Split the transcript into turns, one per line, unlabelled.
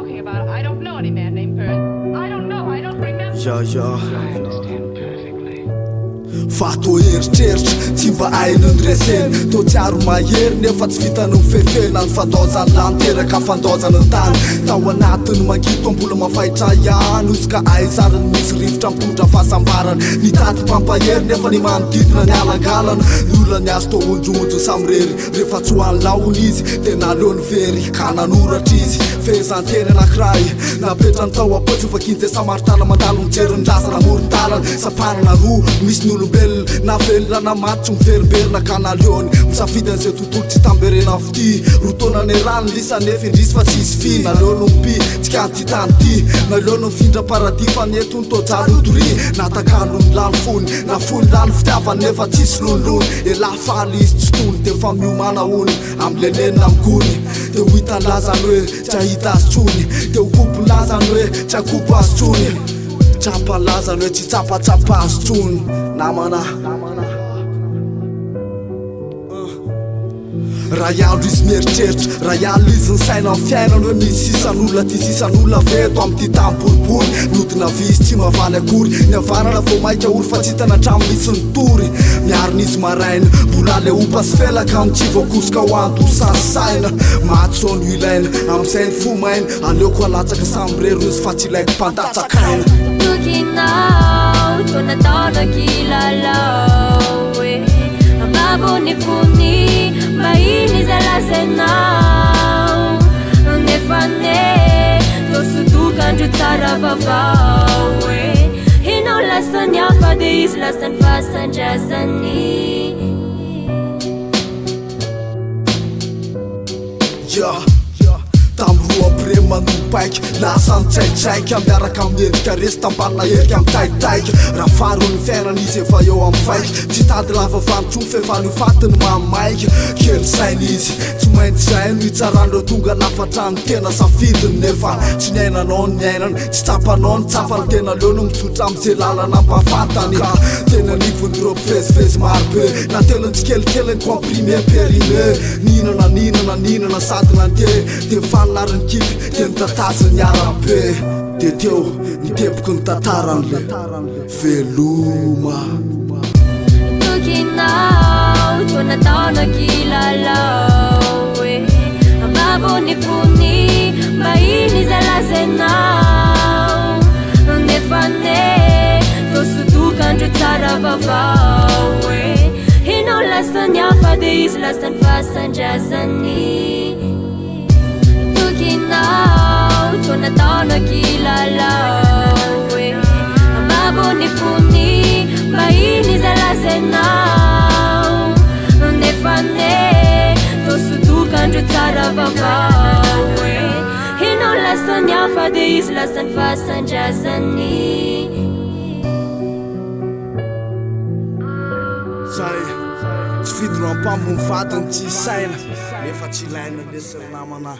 talking about? I don't know any man named Perth. I don't know. I don't remember.
I understand perfectly. Fato eritreritry tsy mba hainy ny reseny tô tsiaro mahery nefa tsy vitany mifefena ny fandozany lanteraka fandozany ny tany tao anatiny mangito mbola mafahitra ihany izy ka aizarany misy rivotra mpondra fahasambarana ny tady mpampahery nefa ny manodidina ny alangalana ny olona azo tô onjonjo samyrery rehefa tsy hoany laony izy tena leony very ka nanoratra izy fehezanteny anakiray napetrany tao apotsy vakinjy samaritana mandalo mijery ny lasana moron-dalana saparana roa misy ny olombelona na velona na maty tsy miverimberina ka naleony misafidy an'izay tontolo tsy tamberena fity rotona ny rano lisa nefa indrisy fa tsisy fi naleony mpi tsika ny ty tany ty naleony mifindra paradi fa neto ny tojary otory natakano ny lany fony na fony lany fitiavany nefa tsisy lonilony ela faly izy tsy tony de fa miomana ony amlenenina amigony de ho hitany lazany hoe tsy ahita azy tsony de ho kopo lazany hoe tsy akopo azy tsony tsapany lazany hoe tsy tsapatsapa azy tsony namana raha iandro izy mieritreritra raha ialo izy ny saina ny fiainany hoe misy sisan'olona ty sisan'olona veto amin'ny ty tamboribory nodina vy izy tsy mavaly akory ny avarana vo maika ory fa tsy hitana tramo misy ny tory miarina izy maraina mbola le opa sy felaka amin'ny tsy voakosoka ho anto sasaina matso ny ilaina amin'izay ny fo maina aleoko alatsaka samyrero izy fa tsy ilaiko mpandatsakaina
tokinao tô nataona kilalao e ambabony fony mahiny zalasenao nefa ne tô sotokandro tsara vavao e hinao lasany hafa de izy lasany fasandrasany
tamroa bre manompaiky lasa nitsaitsaiky miaraka amin'endrika resy tambanina erika amitaitaiky raha faro ny fiainana izy efa eo amin'ny faiky tsy tady lava vanitro fefa ny fatiny mamaiky kely sainy izy tsy mainty zay no hitsarandreo tonga lafatrany tena safidiny nefa tsy ny ainanao ny ainana tsy tsapanao ny tsapany tena leo no misotra am'izay lalana mpafatany ka tena nivon'ireo mpivezivezy marobe na telony tsy kelikely ny comprimé périmé ninana sady nante de fanariny kipy de nitataziny arabe de teo nitepoky ny tantaran'le veloma
tokinao tô nataona kilalao e ambabony fony mahiny zalasenao nefa ne tô sotokandro tsara vavao e hinao lasany hafa de izy lasany fasandrasany tokinao tô nataona kilalao e ambabony fony mahiny zalasenao nefa ne tô sotokandro tsara vavao e hinao lasany hafa de izy lasany fasandrasany
zay tsy fidinao ampambo ny vadiny tsy saina nefa tsy ilaina lesy namana